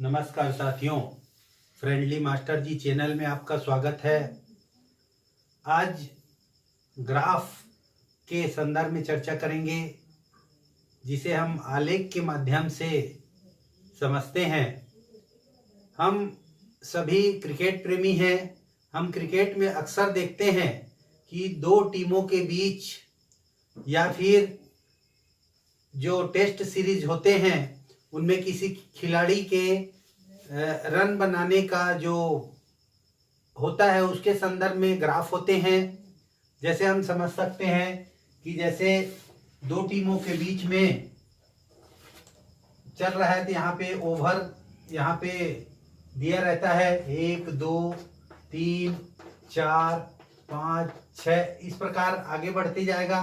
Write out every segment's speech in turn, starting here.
नमस्कार साथियों, friendly master जी channel में आपका स्वागत है। आज ग्राफ के संदर्भ में चर्चा करेंगे, जिसे हम आलेख के माध्यम से समझते हैं। हम सभी क्रिकेट प्रेमी हैं। हम क्रिकेट में अक्सर देखते हैं कि दो टीमों के बीच या फिर जो टेस्ट सीरीज होते हैं उनमें किसी खिलाड़ी के रन बनाने का जो होता है उसके संदर्भ में ग्राफ होते हैं। जैसे हम समझ सकते हैं कि जैसे दो टीमों के बीच में चल रहा है तो यहाँ पे ओवर यहाँ पे दिया रहता है 1 2 3 4 5 6 इस प्रकार आगे बढ़ते जाएगा।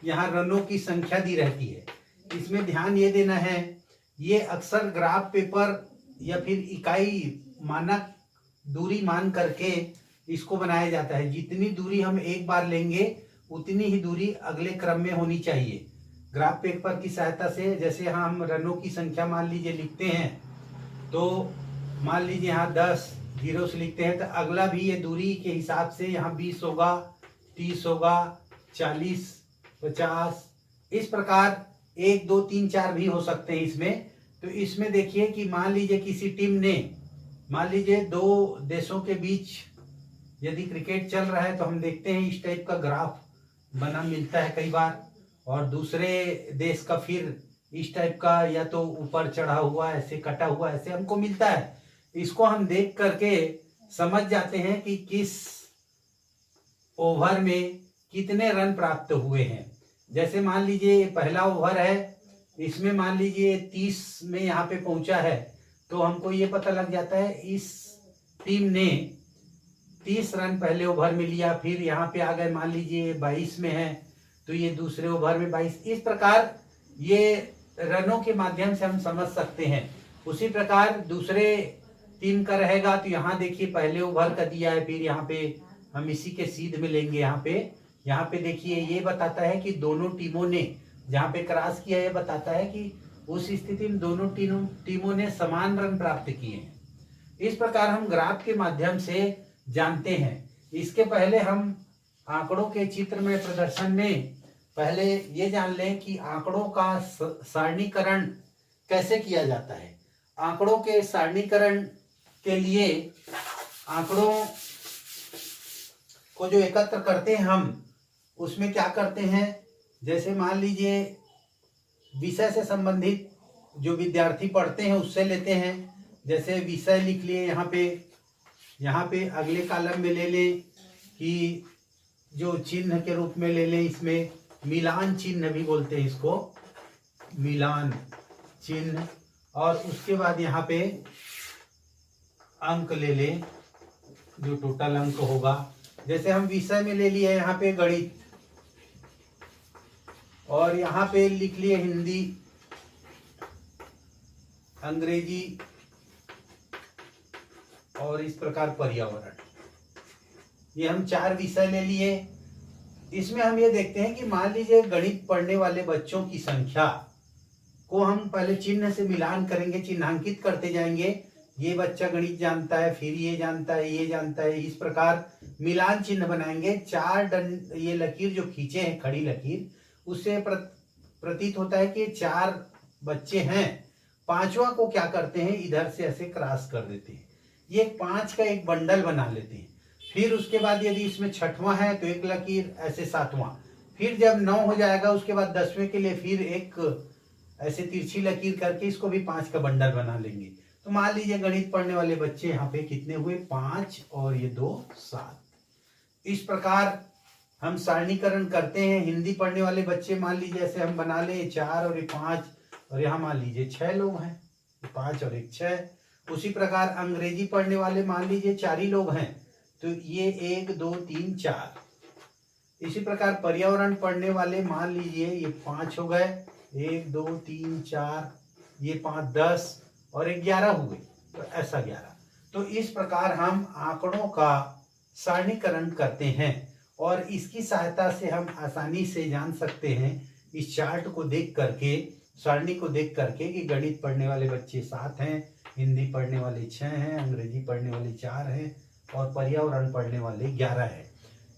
यहाँ रनों की संख्या दी रहती है। इसमें ध्यान ये देना है, ये अक्सर ग्राफ पेपर या फिर इकाई मानक दूरी मान करके इसको बनाया जाता है। जितनी दूरी हम एक बार लेंगे उतनी ही दूरी अगले क्रम में होनी चाहिए। ग्राफ पेपर की सहायता से जैसे हम रनों की संख्या मान लीजिए लिखते हैं, तो मान लीजिए यहाँ 10 जीरो से लिखते हैं तो अगला भी ये दूरी के हिसाब से यहाँ 20 होगा, 30 होगा, 40, 50 इस प्रकार 1 2 3 4 भी हो सकते हैं इसमें। तो इसमें देखिए कि मान लीजिए किसी टीम ने, मान लीजिए दो देशों के बीच यदि क्रिकेट चल रहा है तो हम देखते हैं इस टाइप का ग्राफ बना मिलता है कई बार, और दूसरे देश का फिर इस टाइप का या तो ऊपर चढ़ा हुआ ऐसे कटा हुआ ऐसे हमको मिलता है। इसको हम देख करके समझ जाते हैं कि किस ओवर में कितने रन प्राप्त हुए हैं। जैसे मान लीजिए पहला ओवर है, इसमें मान लीजिए 30 में यहाँ पे पहुंचा है, तो हमको ये पता लग जाता है इस टीम ने 30 रन पहले ओवर में लिया। फिर यहाँ पे आ गए मान लीजिए 22 में है तो ये दूसरे ओवर में 22। इस प्रकार ये रनों के माध्यम से हम समझ सकते हैं। उसी प्रकार दूसरे टीम का रहेगा तो यहाँ देखिए पहले ओवर का दिया है, फिर यहाँ पे हम इसी के सीध में लेंगे। यहाँ पे देखिए ये बताता है कि दोनों टीमों ने जहाँ पे क्रॉस किया, ये बताता है कि उस स्थिति में दोनों टीमों ने समान रन प्राप्त किए हैं। इस प्रकार हम ग्राफ के माध्यम से जानते हैं। इसके पहले हम आंकड़ों के चित्र में प्रदर्शन में पहले ये जान लें कि आंकड़ों का सारणीकरण कैसे किया जाता है। आंकड़ों के सारणीकरण के लिए आंकड़ों को जो एकत्र करते हैं हम, उसमें क्या करते हैं, जैसे मान लीजिए विषय से संबंधित जो विद्यार्थी पढ़ते हैं उससे लेते हैं। जैसे विषय लिख लिए यहाँ पे अगले कॉलम में ले लें कि जो चिन्ह के रूप में ले लें, इसमें मिलान चिन्ह भी बोलते हैं इसको, मिलान चिन्ह। और उसके बाद यहाँ पे अंक ले लें, जो टोटल अंक होगा। जैसे हम विषय में ले लिए यहाँ पे गणित, और यहाँ पे लिख लिए हिंदी, अंग्रेजी और इस प्रकार पर्यावरण। ये हम 4 विषय ले लिए। इसमें हम ये देखते हैं कि मान लीजिए गणित पढ़ने वाले बच्चों की संख्या को हम पहले चिन्ह से मिलान करेंगे, चिन्हांकित करते जाएंगे। ये बच्चा गणित जानता है, फिर ये जानता है, ये जानता है, इस प्रकार मिलान चिन्ह बनाएंगे। 4 ये लकीर जो खींचे हैं, खड़ी लकीर, उससे प्रतीत होता है कि 4 बच्चे हैं। 5वां को क्या करते हैं, इधर से ऐसे क्रॉस कर देते हैं। ये 5 का एक बंडल बना लेते हैं। फिर उसके बाद यदि इसमें 6वां है तो एक लकीर, ऐसे 7वां। फिर जब 9 हो जाएगा उसके बाद 10वें के लिए फिर एक ऐसे तिरछी लकीर करके इसको भी 5 का बंडल बना लेंगे। तो मान लीजिए गणित पढ़ने वाले बच्चे यहाँ पे कितने हुए, 5 और ये 2 7। इस प्रकार हम सारणीकरण करते हैं। हिंदी पढ़ने वाले बच्चे मान लीजिए ऐसे हम बना लें 4 और 5, और यहाँ मान लीजिए 6 लोग हैं, 5 और 1 6। उसी प्रकार अंग्रेजी पढ़ने वाले मान लीजिए 4 ही लोग हैं, तो ये 1 2 3 4। इसी प्रकार पर्यावरण पढ़ने वाले मान लीजिए ये 5 हो गए, 1 2 3 4, ये 5 10 और 11 हुए, तो ऐसा 11। तो इस प्रकार हम आंकड़ों का सारणीकरण करते हैं, और इसकी सहायता से हम आसानी से जान सकते हैं इस चार्ट को देख करके, सारणी को देख करके कि गणित पढ़ने वाले बच्चे 7 हैं, हिंदी पढ़ने वाले 6 हैं, अंग्रेजी पढ़ने वाले 4 हैं और पर्यावरण पढ़ने वाले 11 हैं।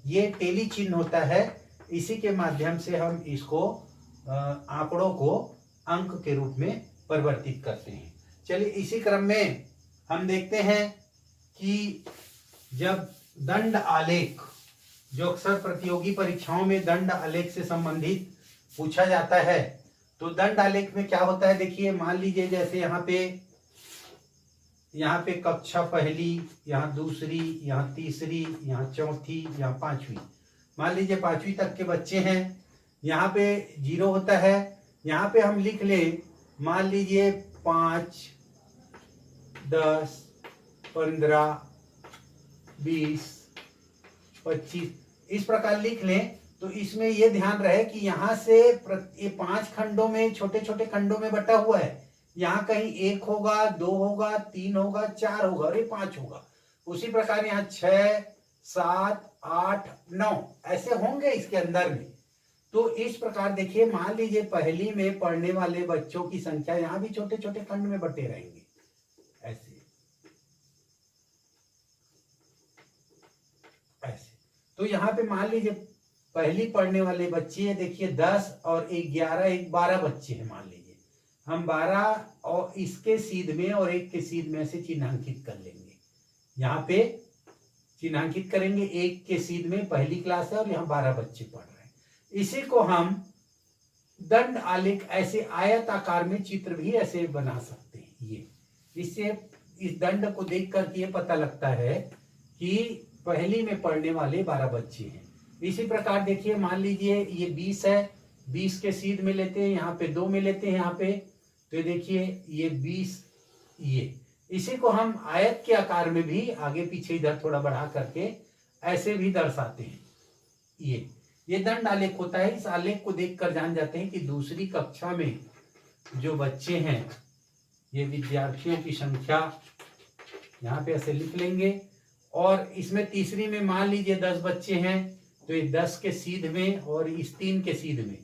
ये टेली चिन्ह होता है, इसी के माध्यम से हम इसको आंकड़ों को अंक के रूप में परिवर्तित करते हैं। चलिए इसी क्रम में हम देखते हैं कि जब दंड आलेख, जो अक्सर प्रतियोगी परीक्षाओं में दंड आलेख से संबंधित पूछा जाता है, तो दंड आलेख में क्या होता है, देखिए मान लीजिए जैसे यहाँ पे कक्षा पहली, यहाँ दूसरी, यहाँ तीसरी, यहाँ चौथी, यहाँ पांचवी, मान लीजिए पांचवी तक के बच्चे हैं। यहाँ पे 0 होता है, यहाँ पे हम लिख लें मान लीजिए 5, 10, 15, 20, 25 इस प्रकार लिख लें। तो इसमें यह ध्यान रहे कि यहाँ से ये 5 खंडों में, छोटे छोटे खंडों में बटा हुआ है। यहाँ कहीं 1 होगा, 2 होगा, 3 होगा, 4 होगा और ये 5 होगा। उसी प्रकार यहाँ 6, 7, 8, 9 ऐसे होंगे इसके अंदर में। तो इस प्रकार देखिए, मान लीजिए पहली में पढ़ने वाले बच्चों की संख्या यहाँ भी छोटे छोटे खंड में बटे रहेंगे ऐसे ऐसे। तो यहाँ पे मान लीजिए पहली पढ़ने वाले बच्चे देखिए 10 और 11, 12 बच्चे हैं। मान लीजिए हम 12 और इसके सीध में और 1 के सीध में से चिन्हांकित कर लेंगे। यहाँ पे चिन्हांकित करेंगे, 1 के सीध में पहली क्लास है और यहाँ 12 बच्चे पढ़ रहे हैं। इसी को हम दंड आलेख, ऐसे आयत आकार में चित्र भी ऐसे बना सकते हैं। ये इससे इस दंड को देख कर ये पता लगता है कि पहली में पढ़ने वाले 12 बच्चे हैं। इसी प्रकार देखिए मान लीजिए ये 20 है, 20 के सीध में लेते हैं, यहाँ पे 2 में लेते हैं यहाँ पे, तो देखिए ये 20, ये इसी को हम आयत के आकार में भी आगे पीछे इधर थोड़ा बढ़ा करके ऐसे भी दर्शाते हैं। ये दंड आलेख होता है। इस आलेख को देखकर जान जाते हैं कि दूसरी कक्षा में जो बच्चे हैं, ये विद्यार्थियों की संख्या यहाँ पे ऐसे लिख लेंगे। और इसमें तीसरी में मान लीजिए 10 बच्चे हैं, तो ये 10 के सीध में और इस 3 के सीध में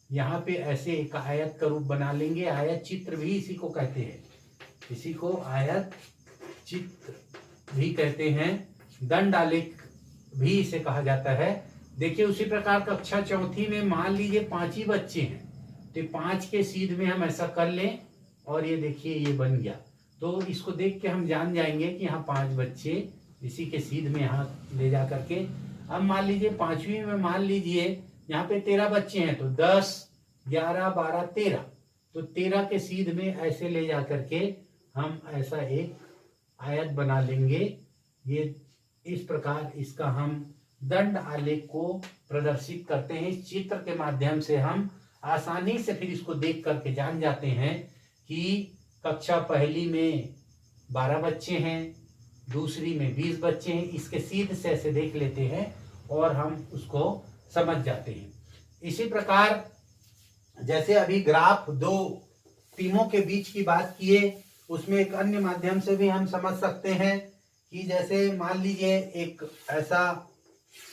यहाँ पे ऐसे एक आयत का रूप बना लेंगे। आयत चित्र भी इसी को कहते हैं, इसी को आयत चित्र भी कहते हैं, दंड आलेख भी इसे कहा जाता है। देखिए उसी प्रकार कक्षा चौथी में मान लीजिए 5 ही बच्चे हैं, तो 5 के सीध में हम ऐसा कर लें और ये देखिए ये बन गया। तो इसको देख के हम जान जाएंगे कि यहाँ 5 बच्चे इसी के सीध में यहाँ ले जा करके। अब मान लीजिए 5वीं में मान लीजिए यहाँ पे 13 बच्चे हैं, तो 10, 11, 12, 13, तो 13 के सीध में ऐसे ले जा करके हम ऐसा एक आयत बना लेंगे। ये इस प्रकार इसका हम दंड आलेख को प्रदर्शित करते हैं। इस चित्र के माध्यम से हम आसानी से फिर इसको देख करके जान जाते हैं कि कक्षा पहली में 12 बच्चे हैं, दूसरी में 20 बच्चे हैं। इसके सीध से ऐसे देख लेते हैं और हम उसको समझ जाते हैं। इसी प्रकार जैसे अभी ग्राफ 2 टीमों के बीच की बात किए, उसमें एक अन्य माध्यम से भी हम समझ सकते हैं कि जैसे मान लीजिए एक ऐसा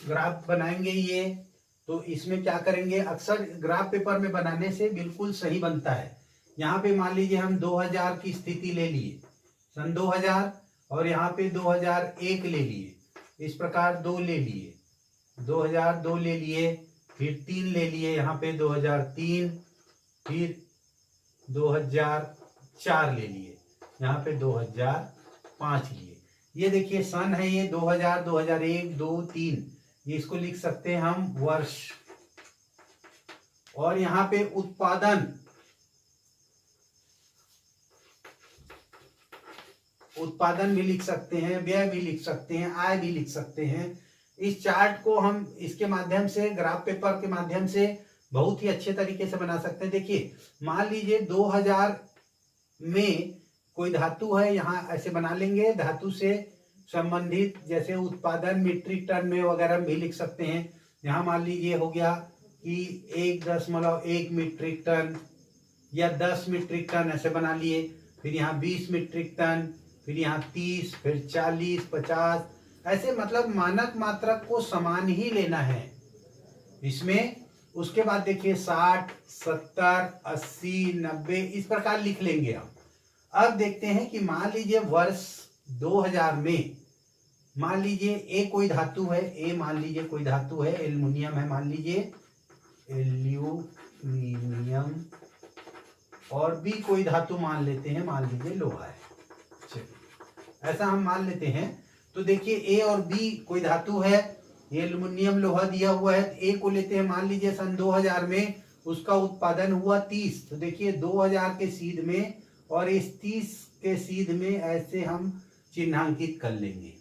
ग्राफ बनाएंगे ये, तो इसमें क्या करेंगे, अक्सर ग्राफ पेपर में बनाने से बिल्कुल सही बनता है। यहाँ पे मान लीजिए हम 2000 की स्थिति ले लिए, सन 2000, और यहाँ पे 2001 ले लिए, इस प्रकार 2 ले लिए, 2002 ले लिए, फिर 3 ले लिए, यहाँ पे 2003, फिर 2004 ले लिए, यहाँ पे 2005 लिए। ये देखिए सन है, ये 2000, 2001, 2, 3, ये इसको लिख सकते हैं हम वर्ष। और यहाँ पे उत्पादन भी लिख सकते हैं, व्यय भी लिख सकते हैं, आय भी लिख सकते हैं। इस चार्ट को हम इसके माध्यम से, ग्राफ पेपर के माध्यम से बहुत ही अच्छे तरीके से बना सकते हैं। देखिए मान लीजिए 2000 में कोई धातु है, यहाँ ऐसे बना लेंगे। धातु से संबंधित जैसे उत्पादन मीट्रिक टन में वगैरह भी लिख सकते हैं। यहाँ मान लीजिए हो गया कि 1.1 मीट्रिक टन या 10 मीट्रिक टन ऐसे बना लिए। फिर यहाँ 20 मीट्रिक टन, फिर यहाँ 30, फिर 40, 50 ऐसे, मतलब मानक मात्रक को समान ही लेना है इसमें। उसके बाद देखिए 60, 70, 80, 90 इस प्रकार लिख लेंगे हम। अब देखते हैं कि मान लीजिए वर्ष 2000 में, मान लीजिए ए कोई धातु है, ए मान लीजिए कोई धातु है, एल्युमिनियम है मान लीजिए, एल्यूमिनियम, और बी कोई धातु मान लेते हैं, मान लीजिए लोहा है। चलिए ऐसा हम मान लेते हैं। तो देखिए ए और बी कोई धातु है, ये एल्युमिनियम लोहा दिया हुआ है। ए को लेते हैं, मान लीजिए सन 2000 में उसका उत्पादन हुआ 30। तो देखिए 2000 के सीध में और इस 30 के सीध में ऐसे हम चिन्हांकित कर लेंगे।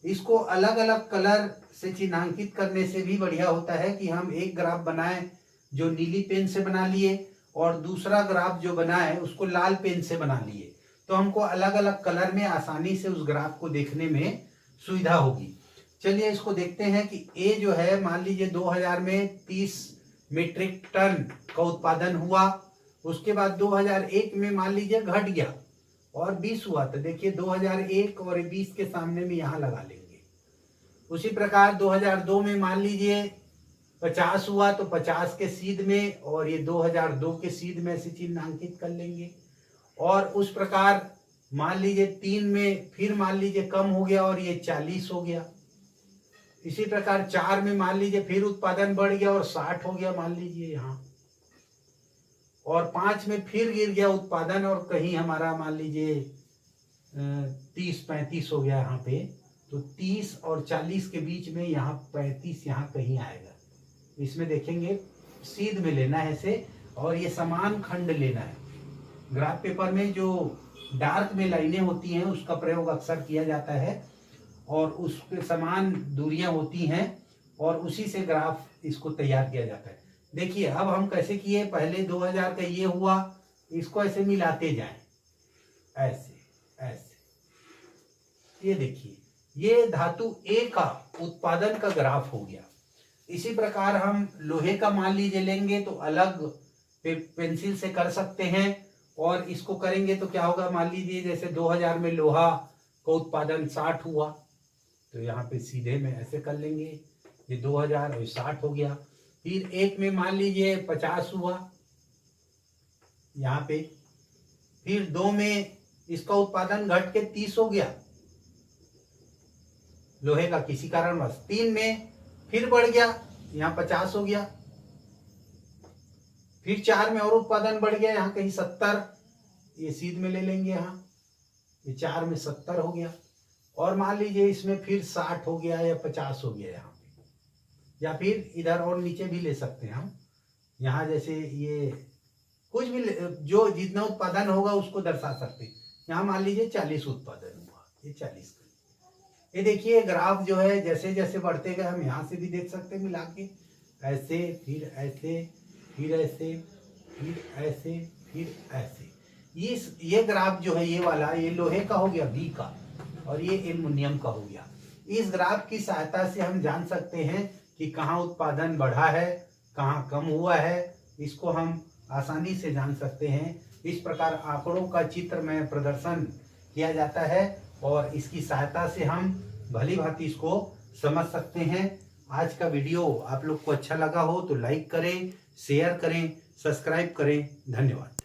इसको अलग अलग कलर से चिन्हांकित करने से भी बढ़िया होता है कि हम एक ग्राफ बनाएं जो नीली पेन से बना लिए और दूसरा ग्राफ जो बनाए उसको लाल पेन से बना लिए, तो हमको अलग अलग कलर में आसानी से उस ग्राफ को देखने में सुविधा होगी। चलिए इसको देखते हैं कि ए जो है मान लीजिए 2000 में 30 मीट्रिक टन का उत्पादन हुआ। उसके बाद 2001 में मान लीजिए घट गया और 20 हुआ। तो देखिए 2001 और 20 के सामने में यहाँ लगा लेंगे। उसी प्रकार 2002 में मान लीजिए 50 हुआ, तो 50 के सीध में और ये 2002 के सीध में ऐसे चिन्हांकित कर लेंगे। और उस प्रकार मान लीजिए 3 में फिर मान लीजिए कम हो गया और ये 40 हो गया। इसी प्रकार 4 में मान लीजिए फिर उत्पादन बढ़ गया और 60 हो गया मान लीजिए यहाँ। और 5 में फिर गिर गया उत्पादन और कहीं हमारा मान लीजिए 30-35 हो गया यहाँ पे। तो 30 और 40 के बीच में यहाँ 35 यहाँ कहीं आएगा। इसमें देखेंगे सीध में लेना है इसे, और ये समान खंड लेना है। ग्राफ पेपर में जो डार्क में लाइनें होती हैं उसका प्रयोग अक्सर किया जाता है और उसके समान दूरियां होती हैं और उसी से ग्राफ इसको तैयार किया जाता है। देखिए अब हम कैसे किए, पहले 2000 का ये हुआ, इसको ऐसे मिलाते जाएं, ऐसे ऐसे। ये देखिए ये धातु ए का उत्पादन का ग्राफ हो गया। इसी प्रकार हम लोहे का मान लीजिए लेंगे तो अलग पेंसिल से कर सकते हैं और इसको करेंगे तो क्या होगा, मान लीजिए जैसे 2000 में लोहा का उत्पादन 60 हुआ, तो यहाँ पे सीधे में ऐसे कर लेंगे, ये 2000 और 60 हो गया। फिर 1 में मान लीजिए 50 हुआ यहाँ पे। फिर 2 में इसका उत्पादन घट के 30 हो गया लोहे का किसी कारणवश। 3 में फिर बढ़ गया, यहाँ 50 हो गया। फिर 4 में और उत्पादन बढ़ गया, यहाँ कहीं 70, ये सीध में ले लेंगे, यहाँ ये 4 में 70 हो गया। और मान लीजिए इसमें फिर 60 हो गया या 50 हो गया यहाँ पे, या फिर इधर और नीचे भी ले सकते हैं हम। यहाँ जैसे ये कुछ भी जो जितना उत्पादन होगा उसको दर्शा सकते हैं। यहाँ मान लीजिए 40 उत्पादन हुआ, ये 40 का। ये देखिए ग्राफ जो है जैसे जैसे बढ़ते गए, हम यहाँ से भी देख सकते हैं मिला के, ऐसे फिर ऐसे फिर ऐसे फिर ऐसे फिर ऐसे। ये ग्राफ जो है ये वाला, ये लोहे का हो गया बी का और ये एल्युमिनियम का हो गया। इस ग्राफ की सहायता से हम जान सकते हैं कि कहाँ उत्पादन बढ़ा है, कहाँ कम हुआ है, इसको हम आसानी से जान सकते हैं। इस प्रकार आंकड़ों का चित्र में प्रदर्शन किया जाता है और इसकी सहायता से हम भली भांति इसको समझ सकते हैं। आज का वीडियो आप लोग को अच्छा लगा हो तो लाइक करें, शेयर करें, सब्सक्राइब करें। धन्यवाद।